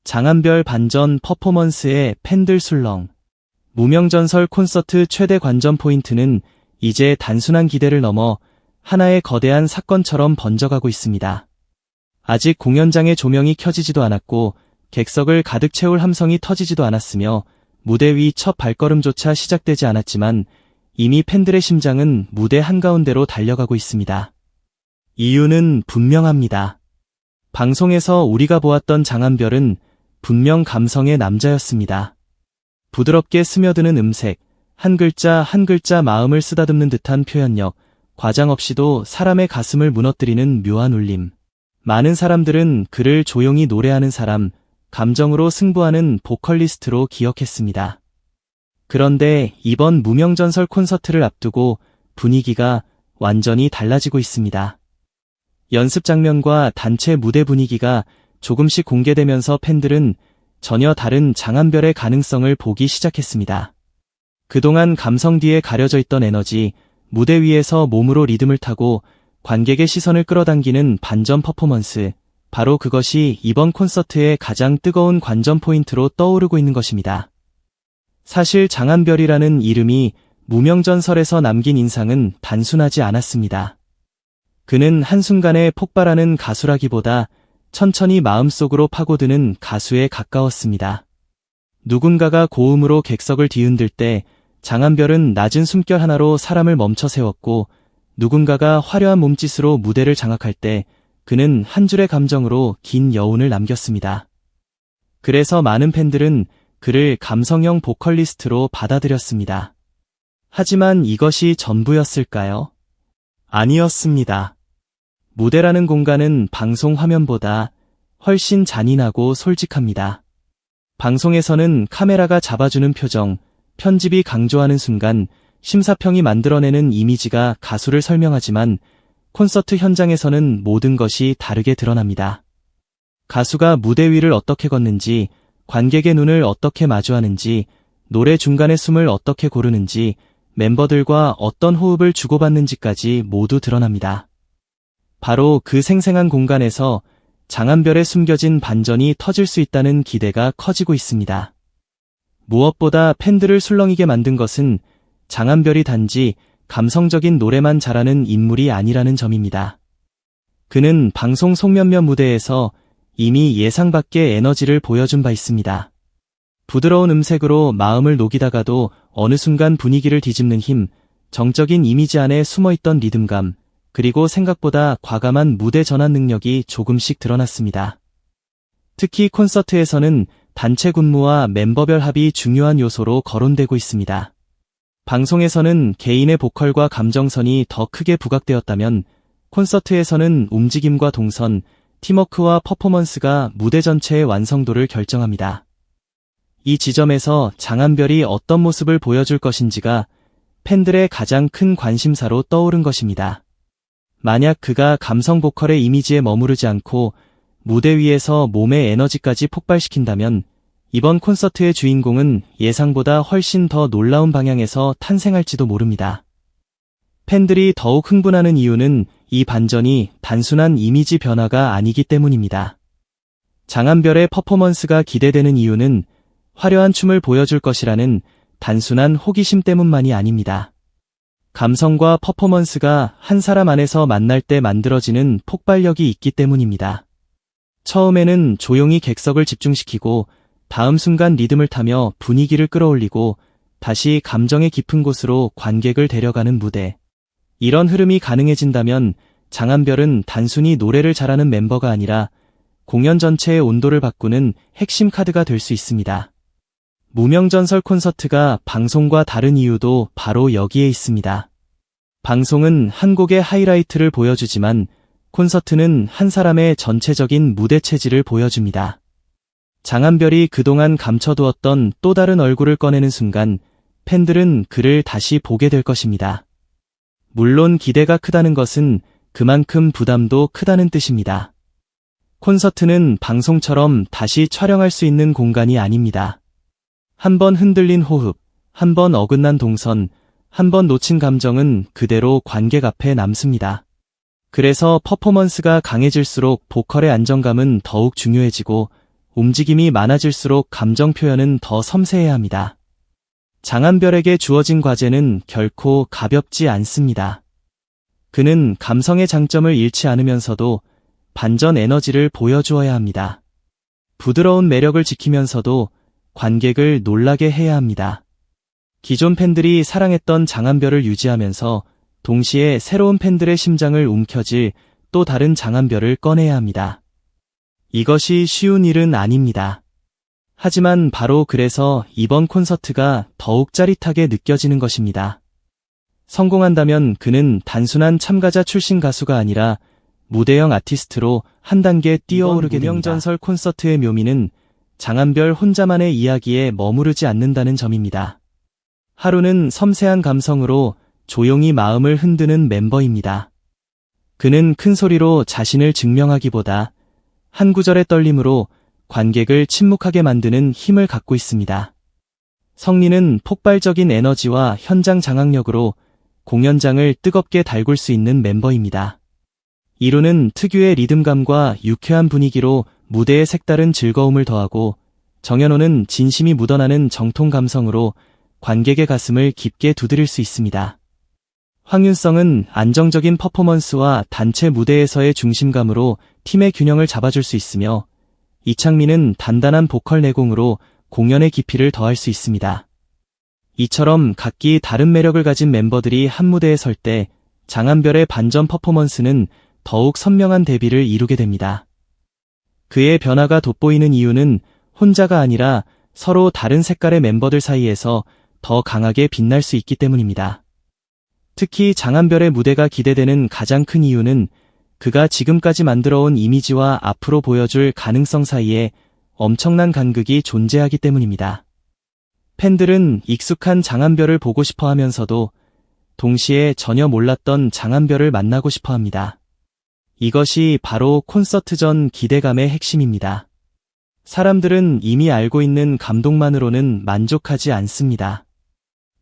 장한별 반전 퍼포먼스에 팬들 술렁. 무명전설 콘서트 최대 관전 포인트는 이제 단순한 기대를 넘어 하나의 거대한 사건처럼 번져가고 있습니다. 아직 공연장의 조명이 켜지지도 않았고 객석을 가득 채울 함성이 터지지도 않았으며 무대 위 첫 발걸음조차 시작되지 않았지만 이미 팬들의 심장은 무대 한가운데로 달려가고 있습니다. 이유는 분명합니다. 방송에서 우리가 보았던 장한별은 분명 감성의 남자였습니다. 부드럽게 스며드는 음색, 한 글자 한 글자 마음을 쓰다듬는 듯한 표현력, 과장 없이도 사람의 가슴을 무너뜨리는 묘한 울림. 많은 사람들은 그를 조용히 노래하는 사람, 감정으로 승부하는 보컬리스트로 기억했습니다. 그런데 이번 무명전설 콘서트를 앞두고 분위기가 완전히 달라지고 있습니다. 연습 장면과 단체 무대 분위기가 조금씩 공개되면서 팬들은 전혀 다른 장한별의 가능성을 보기 시작했습니다. 그동안 감성 뒤에 가려져 있던 에너지, 무대 위에서 몸으로 리듬을 타고 관객의 시선을 끌어당기는 반전 퍼포먼스, 바로 그것이 이번 콘서트의 가장 뜨거운 관전 포인트로 떠오르고 있는 것입니다. 사실 장한별이라는 이름이 무명전설에서 남긴 인상은 단순하지 않았습니다. 그는 한순간에 폭발하는 가수라기보다 천천히 마음속으로 파고드는 가수에 가까웠습니다. 누군가가 고음으로 객석을 뒤흔들 때 장한별은 낮은 숨결 하나로 사람을 멈춰 세웠고, 누군가가 화려한 몸짓으로 무대를 장악할 때 그는 한 줄의 감정으로 긴 여운을 남겼습니다. 그래서 많은 팬들은 그를 감성형 보컬리스트로 받아들였습니다. 하지만 이것이 전부였을까요? 아니었습니다. 무대라는 공간은 방송 화면보다 훨씬 잔인하고 솔직합니다. 방송에서는 카메라가 잡아주는 표정, 편집이 강조하는 순간, 심사평이 만들어내는 이미지가 가수를 설명하지만 콘서트 현장에서는 모든 것이 다르게 드러납니다. 가수가 무대 위를 어떻게 걷는지, 관객의 눈을 어떻게 마주하는지, 노래 중간에 숨을 어떻게 고르는지, 멤버들과 어떤 호흡을 주고받는지까지 모두 드러납니다. 바로 그 생생한 공간에서 장한별의 숨겨진 반전이 터질 수 있다는 기대가 커지고 있습니다. 무엇보다 팬들을 술렁이게 만든 것은 장한별이 단지 감성적인 노래만 잘하는 인물이 아니라는 점입니다. 그는 방송 송몇몇 무대에서 이미 예상 밖의 에너지를 보여준 바 있습니다. 부드러운 음색으로 마음을 녹이다가도 어느 순간 분위기를 뒤집는 힘, 정적인 이미지 안에 숨어있던 리듬감, 그리고 생각보다 과감한 무대 전환 능력이 조금씩 드러났습니다. 특히 콘서트에서는 단체 군무와 멤버별 합이 중요한 요소로 거론되고 있습니다. 방송에서는 개인의 보컬과 감정선이 더 크게 부각되었다면 콘서트에서는 움직임과 동선, 팀워크와 퍼포먼스가 무대 전체의 완성도를 결정합니다. 이 지점에서 장한별이 어떤 모습을 보여줄 것인지가 팬들의 가장 큰 관심사로 떠오른 것입니다. 만약 그가 감성 보컬의 이미지에 머무르지 않고 무대 위에서 몸의 에너지까지 폭발시킨다면 이번 콘서트의 주인공은 예상보다 훨씬 더 놀라운 방향에서 탄생할지도 모릅니다. 팬들이 더욱 흥분하는 이유는 이 반전이 단순한 이미지 변화가 아니기 때문입니다. 장한별의 퍼포먼스가 기대되는 이유는 화려한 춤을 보여줄 것이라는 단순한 호기심 때문만이 아닙니다. 감성과 퍼포먼스가 한 사람 안에서 만날 때 만들어지는 폭발력이 있기 때문입니다. 처음에는 조용히 객석을 집중시키고 다음 순간 리듬을 타며 분위기를 끌어올리고 다시 감정의 깊은 곳으로 관객을 데려가는 무대. 이런 흐름이 가능해진다면 장한별은 단순히 노래를 잘하는 멤버가 아니라 공연 전체의 온도를 바꾸는 핵심 카드가 될 수 있습니다. 무명전설 콘서트가 방송과 다른 이유도 바로 여기에 있습니다. 방송은 한 곡의 하이라이트를 보여주지만 콘서트는 한 사람의 전체적인 무대 체질을 보여줍니다. 장한별이 그동안 감춰두었던 또 다른 얼굴을 꺼내는 순간 팬들은 그를 다시 보게 될 것입니다. 물론 기대가 크다는 것은 그만큼 부담도 크다는 뜻입니다. 콘서트는 방송처럼 다시 촬영할 수 있는 공간이 아닙니다. 한 번 흔들린 호흡, 한 번 어긋난 동선, 한 번 놓친 감정은 그대로 관객 앞에 남습니다. 그래서 퍼포먼스가 강해질수록 보컬의 안정감은 더욱 중요해지고 움직임이 많아질수록 감정 표현은 더 섬세해야 합니다. 장한별에게 주어진 과제는 결코 가볍지 않습니다. 그는 감성의 장점을 잃지 않으면서도 반전 에너지를 보여주어야 합니다. 부드러운 매력을 지키면서도 관객을 놀라게 해야 합니다. 기존 팬들이 사랑했던 장한별을 유지하면서 동시에 새로운 팬들의 심장을 움켜쥘 또 다른 장한별을 꺼내야 합니다. 이것이 쉬운 일은 아닙니다. 하지만 바로 그래서 이번 콘서트가 더욱 짜릿하게 느껴지는 것입니다. 성공한다면 그는 단순한 참가자 출신 가수가 아니라 무대형 아티스트로 한 단계 뛰어오르게 됩니다. 무명전설 콘서트의 묘미는 장한별 혼자만의 이야기에 머무르지 않는다는 점입니다. 하루는 섬세한 감성으로 조용히 마음을 흔드는 멤버입니다. 그는 큰 소리로 자신을 증명하기보다 한 구절의 떨림으로 관객을 침묵하게 만드는 힘을 갖고 있습니다. 성리는 폭발적인 에너지와 현장 장악력으로 공연장을 뜨겁게 달굴 수 있는 멤버입니다. 이루는 특유의 리듬감과 유쾌한 분위기로 무대에 색다른 즐거움을 더하고, 정연호는 진심이 묻어나는 정통 감성으로 관객의 가슴을 깊게 두드릴 수 있습니다. 황윤성은 안정적인 퍼포먼스와 단체 무대에서의 중심감으로 팀의 균형을 잡아줄 수 있으며, 이창민은 단단한 보컬 내공으로 공연의 깊이를 더할 수 있습니다. 이처럼 각기 다른 매력을 가진 멤버들이 한 무대에 설 때 장한별의 반전 퍼포먼스는 더욱 선명한 대비를 이루게 됩니다. 그의 변화가 돋보이는 이유는 혼자가 아니라 서로 다른 색깔의 멤버들 사이에서 더 강하게 빛날 수 있기 때문입니다. 특히 장한별의 무대가 기대되는 가장 큰 이유는 그가 지금까지 만들어온 이미지와 앞으로 보여줄 가능성 사이에 엄청난 간극이 존재하기 때문입니다. 팬들은 익숙한 장한별을 보고 싶어 하면서도 동시에 전혀 몰랐던 장한별을 만나고 싶어 합니다. 이것이 바로 콘서트 전 기대감의 핵심입니다. 사람들은 이미 알고 있는 감동만으로는 만족하지 않습니다.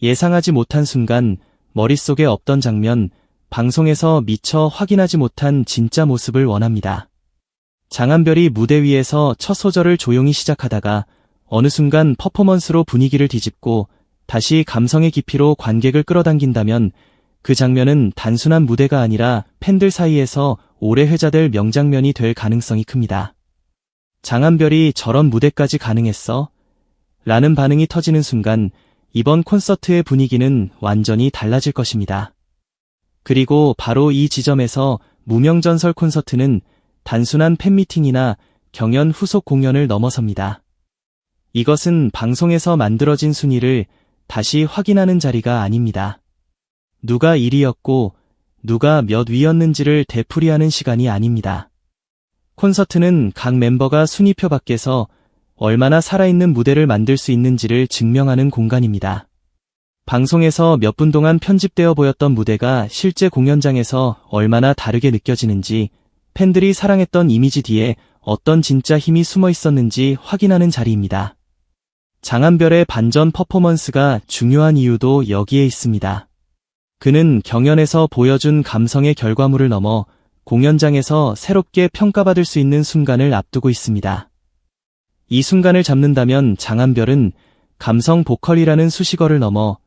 예상하지 못한 순간, 머릿속에 없던 장면, 방송에서 미처 확인하지 못한 진짜 모습을 원합니다. 장한별이 무대 위에서 첫 소절을 조용히 시작하다가 어느 순간 퍼포먼스로 분위기를 뒤집고 다시 감성의 깊이로 관객을 끌어당긴다면 그 장면은 단순한 무대가 아니라 팬들 사이에서 오래 회자될 명장면이 될 가능성이 큽니다. 장한별이 저런 무대까지 가능했어? 라는 반응이 터지는 순간 이번 콘서트의 분위기는 완전히 달라질 것입니다. 그리고 바로 이 지점에서 무명전설 콘서트는 단순한 팬미팅이나 경연 후속 공연을 넘어섭니다. 이것은 방송에서 만들어진 순위를 다시 확인하는 자리가 아닙니다. 누가 1위였고 누가 몇 위였는지를 되풀이하는 시간이 아닙니다. 콘서트는 각 멤버가 순위표 밖에서 얼마나 살아있는 무대를 만들 수 있는지를 증명하는 공간입니다. 방송에서 몇 분 동안 편집되어 보였던 무대가 실제 공연장에서 얼마나 다르게 느껴지는지, 팬들이 사랑했던 이미지 뒤에 어떤 진짜 힘이 숨어 있었는지 확인하는 자리입니다. 장한별의 반전 퍼포먼스가 중요한 이유도 여기에 있습니다. 그는 경연에서 보여준 감성의 결과물을 넘어 공연장에서 새롭게 평가받을 수 있는 순간을 앞두고 있습니다. 이 순간을 잡는다면 장한별은 감성 보컬이라는 수식어를 넘어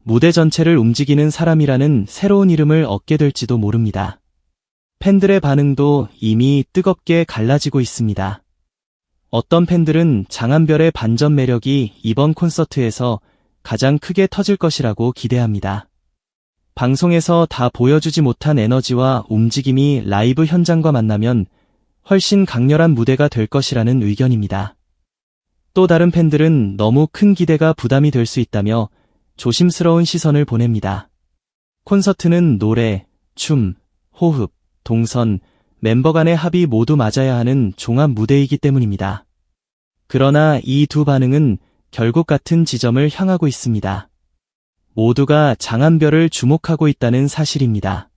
무대 전체를 움직이는 사람이라는 새로운 이름을 얻게 될지도 모릅니다. 팬들의 반응도 이미 뜨겁게 갈라지고 있습니다. 어떤 팬들은 장한별의 반전 매력이 이번 콘서트에서 가장 크게 터질 것이라고 기대합니다. 방송에서 다 보여주지 못한 에너지와 움직임이 라이브 현장과 만나면 훨씬 강렬한 무대가 될 것이라는 의견입니다. 또 다른 팬들은 너무 큰 기대가 부담이 될 수 있다며 조심스러운 시선을 보냅니다. 콘서트는 노래, 춤, 호흡, 동선, 멤버 간의 합이 모두 맞아야 하는 종합 무대이기 때문입니다. 그러나 이 두 반응은 결국 같은 지점을 향하고 있습니다. 모두가 장한별을 주목하고 있다는 사실입니다.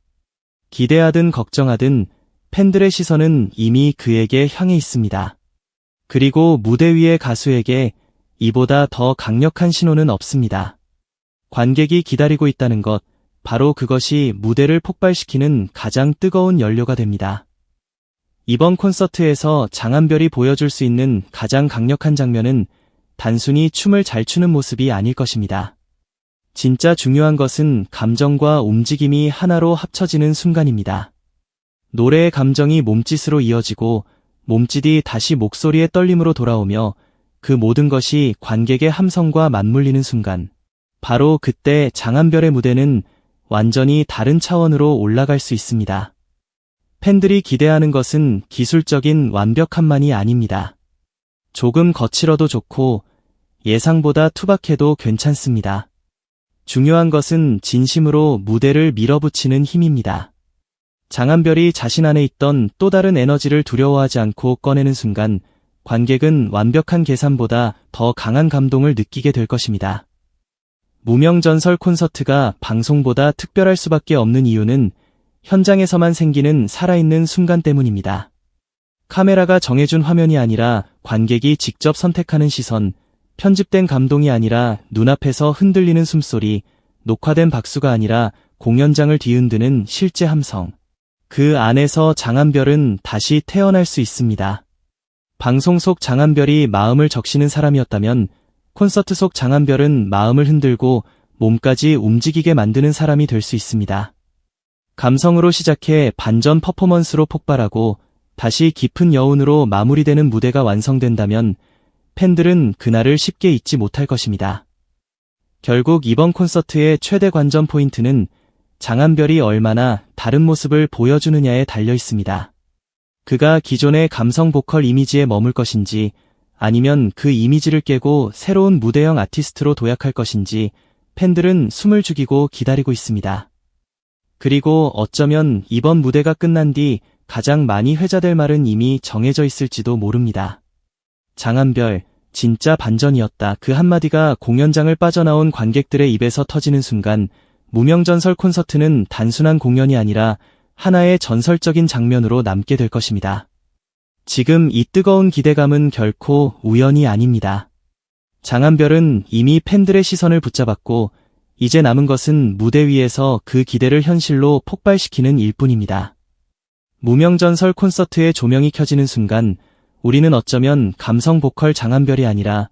기대하든 걱정하든 팬들의 시선은 이미 그에게 향해 있습니다. 그리고 무대 위의 가수에게 이보다 더 강력한 신호는 없습니다. 관객이 기다리고 있다는 것, 바로 그것이 무대를 폭발시키는 가장 뜨거운 연료가 됩니다. 이번 콘서트에서 장한별이 보여줄 수 있는 가장 강력한 장면은 단순히 춤을 잘 추는 모습이 아닐 것입니다. 진짜 중요한 것은 감정과 움직임이 하나로 합쳐지는 순간입니다. 노래의 감정이 몸짓으로 이어지고 몸짓이 다시 목소리의 떨림으로 돌아오며 그 모든 것이 관객의 함성과 맞물리는 순간, 바로 그때 장한별의 무대는 완전히 다른 차원으로 올라갈 수 있습니다. 팬들이 기대하는 것은 기술적인 완벽함만이 아닙니다. 조금 거칠어도 좋고 예상보다 투박해도 괜찮습니다. 중요한 것은 진심으로 무대를 밀어붙이는 힘입니다. 장한별이 자신 안에 있던 또 다른 에너지를 두려워하지 않고 꺼내는 순간 관객은 완벽한 계산보다 더 강한 감동을 느끼게 될 것입니다. 무명전설 콘서트가 방송보다 특별할 수밖에 없는 이유는 현장에서만 생기는 살아있는 순간 때문입니다. 카메라가 정해준 화면이 아니라 관객이 직접 선택하는 시선, 편집된 감동이 아니라 눈앞에서 흔들리는 숨소리, 녹화된 박수가 아니라 공연장을 뒤흔드는 실제 함성. 그 안에서 장한별은 다시 태어날 수 있습니다. 방송 속 장한별이 마음을 적시는 사람이었다면 콘서트 속 장한별은 마음을 흔들고 몸까지 움직이게 만드는 사람이 될 수 있습니다. 감성으로 시작해 반전 퍼포먼스로 폭발하고 다시 깊은 여운으로 마무리되는 무대가 완성된다면 팬들은 그날을 쉽게 잊지 못할 것입니다. 결국 이번 콘서트의 최대 관전 포인트는 장한별이 얼마나 다른 모습을 보여주느냐에 달려 있습니다. 그가 기존의 감성 보컬 이미지에 머물 것인지 아니면 그 이미지를 깨고 새로운 무대형 아티스트로 도약할 것인지 팬들은 숨을 죽이고 기다리고 있습니다. 그리고 어쩌면 이번 무대가 끝난 뒤 가장 많이 회자될 말은 이미 정해져 있을지도 모릅니다. 장한별, 진짜 반전이었다. 그 한마디가 공연장을 빠져나온 관객들의 입에서 터지는 순간 무명전설 콘서트는 단순한 공연이 아니라 하나의 전설적인 장면으로 남게 될 것입니다. 지금 이 뜨거운 기대감은 결코 우연이 아닙니다. 장한별은 이미 팬들의 시선을 붙잡았고 이제 남은 것은 무대 위에서 그 기대를 현실로 폭발시키는 일뿐입니다. 무명전설 콘서트의 조명이 켜지는 순간 우리는 어쩌면 감성 보컬 장한별이 아니라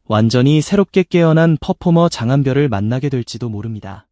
완전히 새롭게 깨어난 퍼포머 장한별을 만나게 될지도 모릅니다.